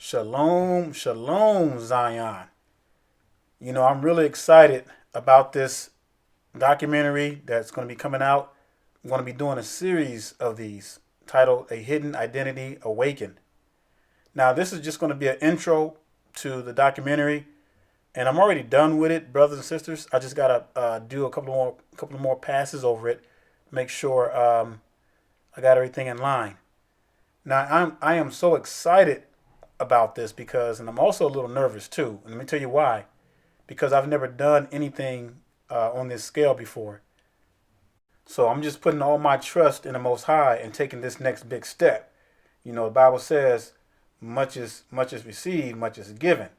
Shalom, shalom, Zion. I'm really excited about this documentary that's going to be coming out. I'm going to be doing a series of these titled A Hidden Identity Awakened. Now, this is just going to be an intro to the documentary, and I'm already done with it, brothers and sisters. I just got to do a couple more passes over it, make sure I got everything in line. Now, I am so excited about this and I'm also a little nervous too. And let me tell you why. Because I've never done anything on this scale before. So I'm just putting all my trust in the Most High and taking this next big step. The Bible says, much is received, much is given,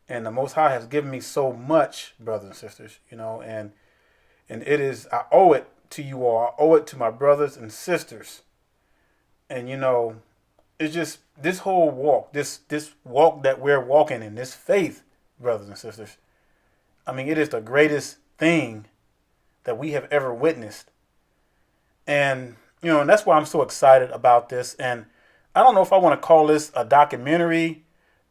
and the Most High has given me so much, brothers and sisters. And it is, I owe it to you all. I owe it to my brothers and sisters. And it's just this whole walk, this walk that we're walking in, this faith, brothers and sisters. I mean, it is the greatest thing that we have ever witnessed. And, and that's why I'm so excited about this. And I don't know if I want to call this a documentary.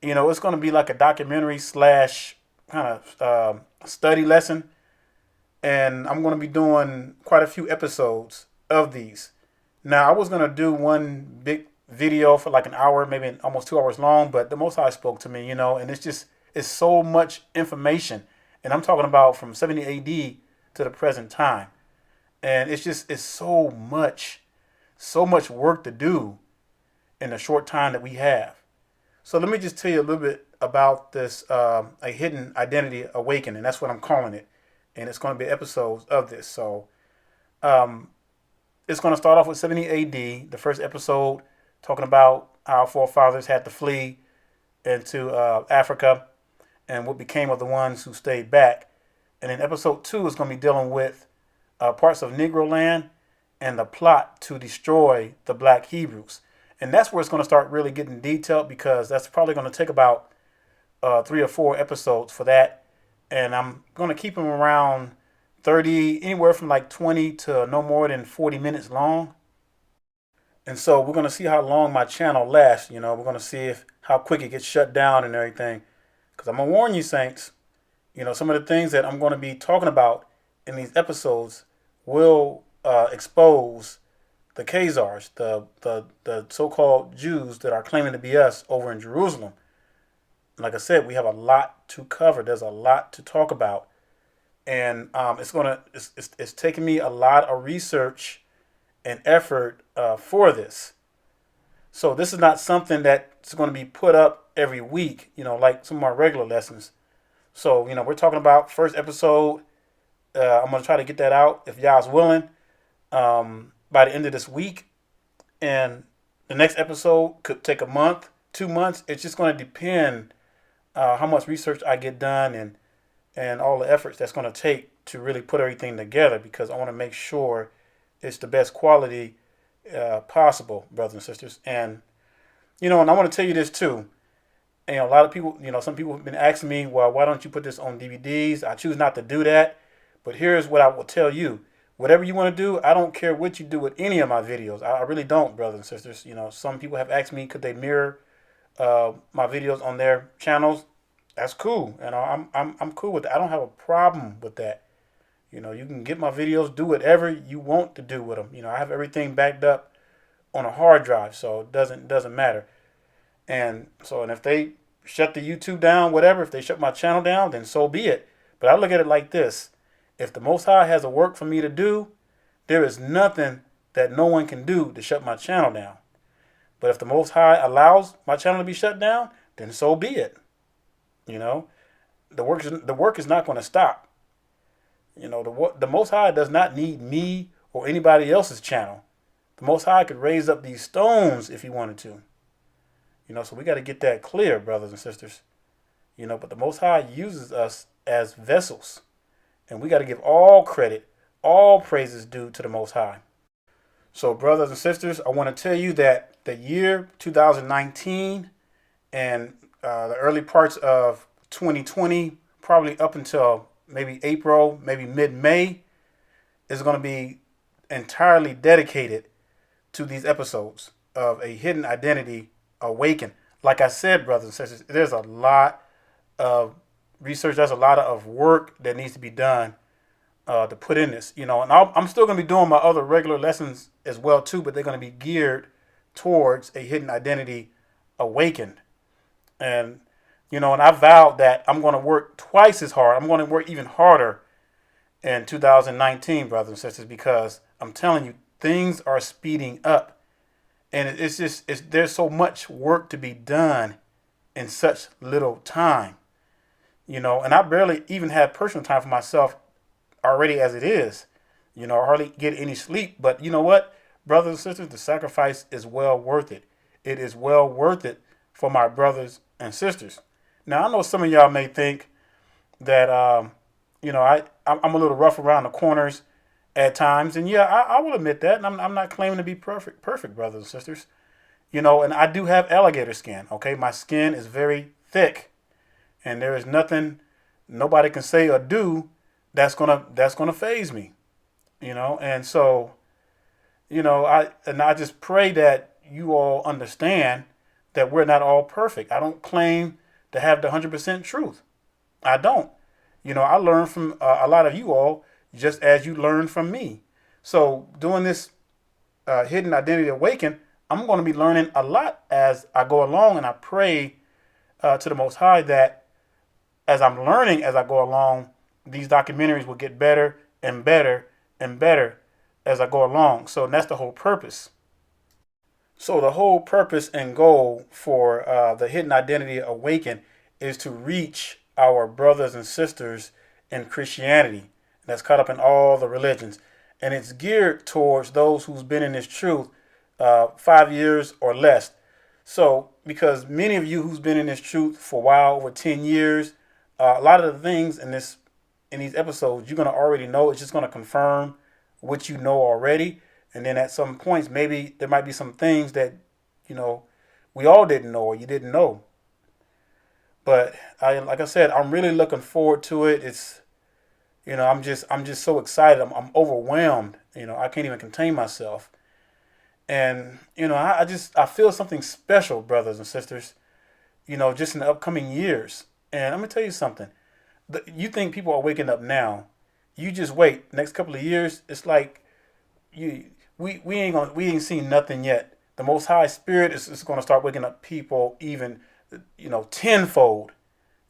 It's going to be like a documentary slash kind of study lesson. And I'm going to be doing quite a few episodes of these. Now, I was going to do one big video for like an hour, maybe almost 2 hours long, but the Most High spoke to me, and it's so much information. And I'm talking about from 70 AD to the present time. And it's so much work to do in the short time that we have. So let me just tell you a little bit about this, a hidden identity awakening. That's what I'm calling it. And it's going to be episodes of this. So it's going to start off with 70 AD, the first episode, talking about how our forefathers had to flee into Africa and what became of the ones who stayed back. And then episode 2 is going to be dealing with parts of Negro land and the plot to destroy the black Hebrews. And that's where it's going to start really getting detailed, because that's probably going to take about 3 or 4 episodes for that. And I'm going to keep them around 30, anywhere from like 20 to no more than 40 minutes long. And so we're going to see how long my channel lasts. We're going to see how quick it gets shut down and everything. Because I'm going to warn you, saints, some of the things that I'm going to be talking about in these episodes will expose the Khazars, the so-called Jews that are claiming to be us over in Jerusalem. Like I said, we have a lot to cover. There's a lot to talk about. And it's taken me a lot of research and effort for this. So this is not something that's going to be put up every week, like some of our regular lessons. So, we're talking about first episode. I'm going to try to get that out, if y'all's willing, by the end of this week. And the next episode could take a month, 2 months. It's just going to depend how much research I get done and all the efforts that's going to take to really put everything together, because I want to make sure it's the best quality possible, brothers and sisters. And, and I want to tell you this too. And a lot of people, some people have been asking me, well, why don't you put this on DVDs? I choose not to do that. But here's what I will tell you. Whatever you want to do, I don't care what you do with any of my videos. I really don't, brothers and sisters. Some people have asked me, could they mirror my videos on their channels? That's cool. And I'm cool with that. I don't have a problem with that. You can get my videos, do whatever you want to do with them. I have everything backed up on a hard drive, so it doesn't matter. And if they shut the YouTube down, whatever, if they shut my channel down, then so be it. But I look at it like this. If the Most High has a work for me to do, there is nothing that no one can do to shut my channel down. But if the Most High allows my channel to be shut down, then so be it. The work is not going to stop. The Most High does not need me or anybody else's channel. The Most High could raise up these stones if he wanted to. So we got to get that clear, brothers and sisters. But the Most High uses us as vessels. And we got to give all credit, all praises due to the Most High. So, brothers and sisters, I want to tell you that the year 2019 and the early parts of 2020, probably up until maybe April, maybe mid-May, is going to be entirely dedicated to these episodes of A Hidden Identity Awaken. like I said, brothers and sisters, there's a lot of research. There's a lot of work that needs to be done to put in this. And I'm still going to be doing my other regular lessons as well too, but they're going to be geared towards a hidden identity awakened. And and I vowed that I'm going to work twice as hard. I'm going to work even harder in 2019, brothers and sisters, because I'm telling you, things are speeding up, and there's so much work to be done in such little time. And I barely even have personal time for myself already as it is. I hardly get any sleep. But you know what, brothers and sisters, the sacrifice is well worth it. It is well worth it for my brothers and sisters. Now, I know some of y'all may think that, I'm a little rough around the corners at times. And yeah, I will admit that. And I'm not claiming to be perfect, brothers and sisters. And I do have alligator skin. Okay. My skin is very thick, and there is nothing nobody can say or do that's gonna faze me. And so, I just pray that you all understand that we're not all perfect. I don't claim to have the 100% truth. I don't. I learned from a lot of you all, just as you learned from me. So doing this hidden identity awaken, I'm going to be learning a lot as I go along, and I pray to the Most High that as I'm learning as I go along, these documentaries will get better and better and better as I go along. So that's the whole purpose. So the whole purpose and goal for the Hidden Identity Awaken is to reach our brothers and sisters in Christianity that's caught up in all the religions. And it's geared towards those who's been in this truth 5 years or less. So because many of you who's been in this truth for a while, over 10 years, a lot of the things in these episodes, you're going to already know. It's just going to confirm what you know already. And then at some points, maybe there might be some things that, we all didn't know or you didn't know. But like I said, I'm really looking forward to it. It's, I'm just so excited. I'm overwhelmed. I can't even contain myself. And, I feel something special, brothers and sisters, just in the upcoming years. And I'm going to tell you something. You think people are waking up now. You just wait. Next couple of years, it's like we ain't seen nothing yet. The Most High Spirit is going to start waking up people even, tenfold.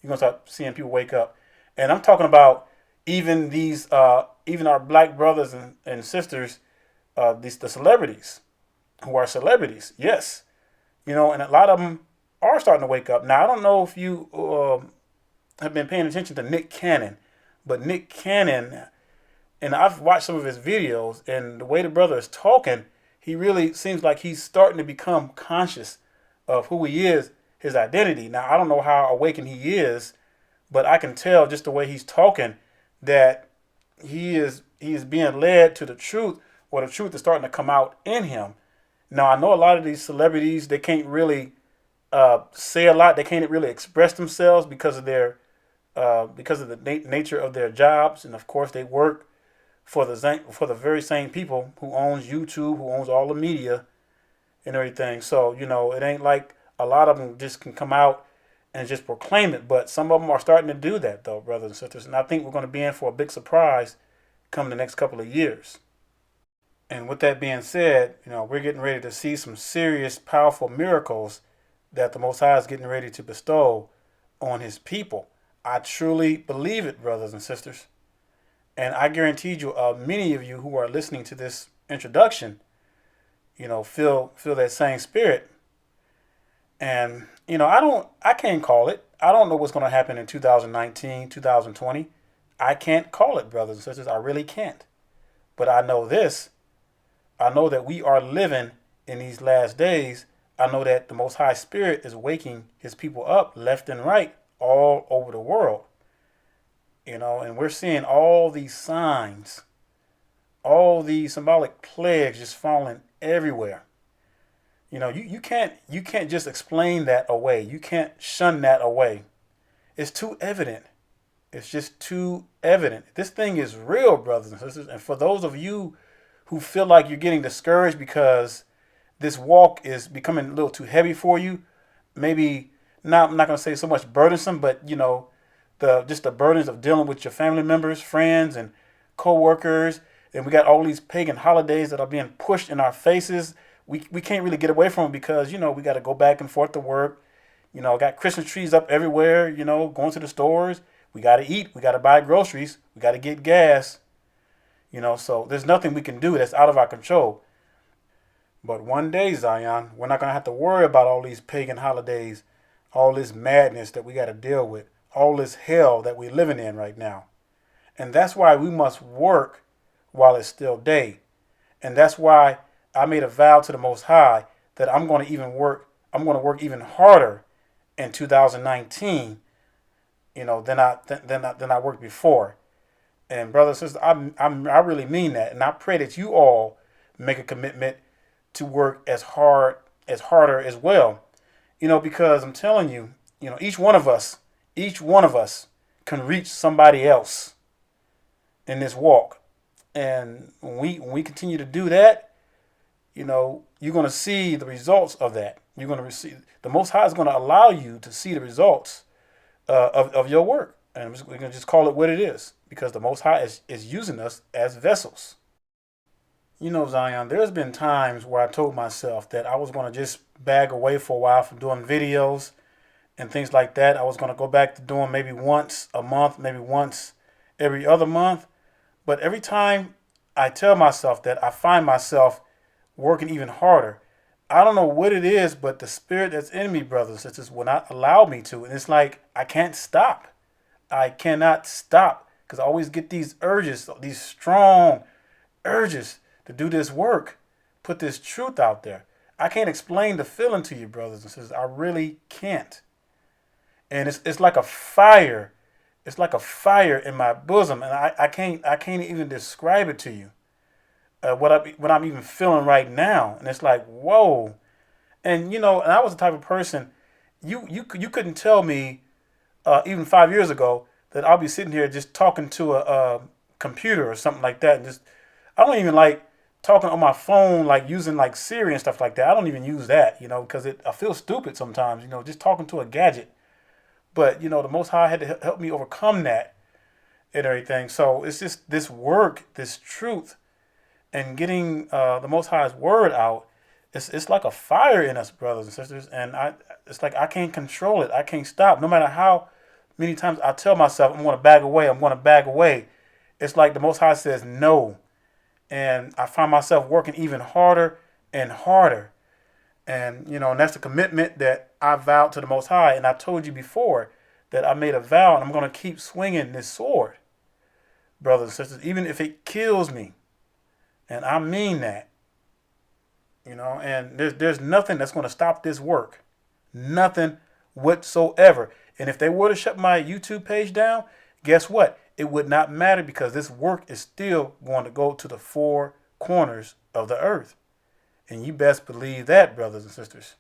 You're going to start seeing people wake up. And I'm talking about even these, even our black brothers and sisters, the celebrities who are celebrities. Yes. And a lot of them are starting to wake up. Now, I don't know if you have been paying attention to Nick Cannon, but Nick Cannon, and I've watched some of his videos, and the way the brother is talking, he really seems like he's starting to become conscious of who he is, his identity. Now, I don't know how awakened he is, but I can tell just the way he's talking that he is being led to the truth, or the truth is starting to come out in him. Now, I know a lot of these celebrities, they can't really say a lot. They can't really express themselves because of the nature of their jobs, and of course, they work for the very same people who owns YouTube, who owns all the media and everything. So it ain't like a lot of them just can come out and just proclaim it. But some of them are starting to do that, though, brothers and sisters. And I think we're going to be in for a big surprise come the next couple of years. And with that being said, we're getting ready to see some serious, powerful miracles that the Most High is getting ready to bestow on His people. I truly believe it, brothers and sisters. And I guarantee you, many of you who are listening to this introduction, feel that same spirit. And, I can't call it. I don't know what's going to happen in 2019, 2020. I can't call it, brothers and sisters. I really can't. But I know this. I know that we are living in these last days. I know that the Most High Spirit is waking His people up left and right all over the world. And we're seeing all these signs, all these symbolic plagues just falling everywhere. You can't just explain that away. You can't shun that away. It's too evident. It's just too evident. This thing is real, brothers and sisters. And for those of you who feel like you're getting discouraged because this walk is becoming a little too heavy for you, maybe not, I'm not going to say so much burdensome, but just the burdens of dealing with your family members, friends, and co-workers. And we got all these pagan holidays that are being pushed in our faces. We can't really get away from them because, we got to go back and forth to work. Got Christmas trees up everywhere, going to the stores. We got to eat. We got to buy groceries. We got to get gas. So there's nothing we can do that's out of our control. But one day, Zion, we're not going to have to worry about all these pagan holidays, all this madness that we got to deal with, all this hell that we're living in right now. And that's why we must work while it's still day. And that's why I made a vow to the Most High that I'm going to work even harder in 2019, than I worked before. And brothers and sisters, I really mean that. And I pray that you all make a commitment to work harder as well. Because I'm telling you, each one of us can reach somebody else in this walk. And when we continue to do that, you're going to see the results of that. You're going to receive, the Most High is going to allow you to see the results of your work. And we're going to just call it what it is, because the Most High is using us as vessels. Zion, there's been times where I told myself that I was going to just bag away for a while from doing videos and things like that. I was going to go back to doing maybe once a month, maybe once every other month. But every time I tell myself that, I find myself working even harder. I don't know what it is, but the spirit that's in me, brothers and sisters, will not allow me to. And it's like I can't stop. I cannot stop because I always get these urges, these strong urges to do this work, put this truth out there. I can't explain the feeling to you, brothers and sisters. I really can't. And it's like a fire. It's like a fire in my bosom, and I can't even describe it to you. What I'm even feeling right now, and it's like, whoa. And and I was the type of person, you couldn't tell me even 5 years ago that I'll be sitting here just talking to a computer or something like that, and just I don't even like talking on my phone, like using like Siri and stuff like that. I don't even use that, because I feel stupid sometimes, just talking to a gadget. But the Most High had to help me overcome that and everything. So it's just this work, this truth, and getting the Most High's word out. It's like a fire in us, brothers and sisters, and it's like I can't control it. I can't stop. No matter how many times I tell myself I'm going to bag away, I'm going to bag away. It's like the Most High says no, and I find myself working even harder and harder. And and that's the commitment that I vowed to the Most High. And I told you before that I made a vow, and I'm going to keep swinging this sword, brothers and sisters, even if it kills me. And I mean that. And there's nothing that's going to stop this work. Nothing whatsoever. And if they were to shut my YouTube page down, guess what? It would not matter, because this work is still going to go to the four corners of the earth. And you best believe that, brothers and sisters.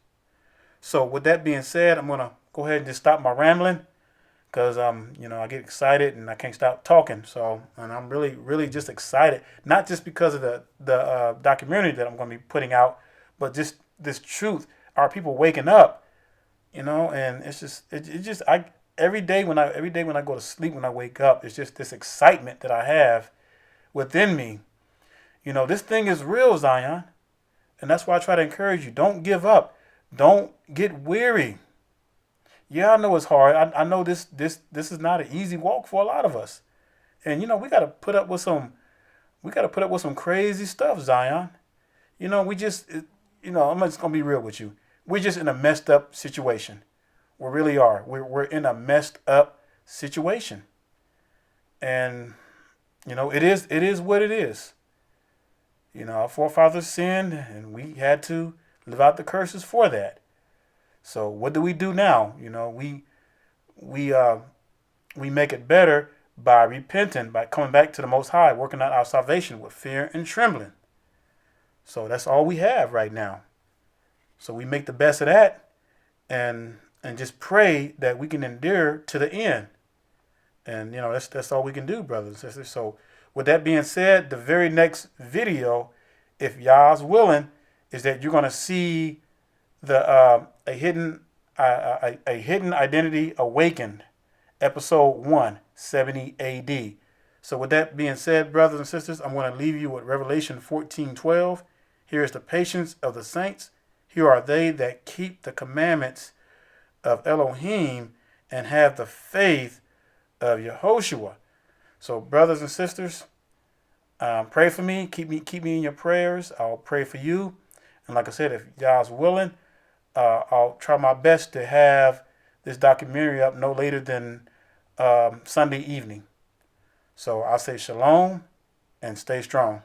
So with that being said, I'm going to go ahead and just stop my rambling, because I get excited and I can't stop talking. So, and I'm really, really just excited, not just because of the documentary that I'm going to be putting out, but just this truth. Are people waking up? And it's just every day when I go to sleep, when I wake up, it's just this excitement that I have within me. This thing is real, Zion. And that's why I try to encourage you. Don't give up. Don't get weary. Yeah, I know it's hard. I know this is not an easy walk for a lot of us. And we got to put up with some crazy stuff, Zion. We just I'm just going to be real with you. We're just in a messed up situation. We really are. We're in a messed up situation. And it is what it is. Our forefathers sinned, and we had to live out the curses for that. So what do we do now? We make it better by repenting, by coming back to the Most High, working out our salvation with fear and trembling. So that's all we have right now. So we make the best of that, and just pray that we can endure to the end. And that's all we can do, brothers and sisters. So with that being said, the very next video, if Yah's willing, is that you're going to see a hidden A Hidden Identity Awakened, episode 1, 70 AD. So with that being said, brothers and sisters, I'm going to leave you with Revelation 14:12. Here is the patience of the saints. Here are they that keep the commandments of Elohim and have the faith of Yehoshua. So brothers and sisters, pray for me. Keep me in your prayers. I'll pray for you. And like I said, if y'all's willing, I'll try my best to have this documentary up no later than Sunday evening. So I'll say shalom and stay strong.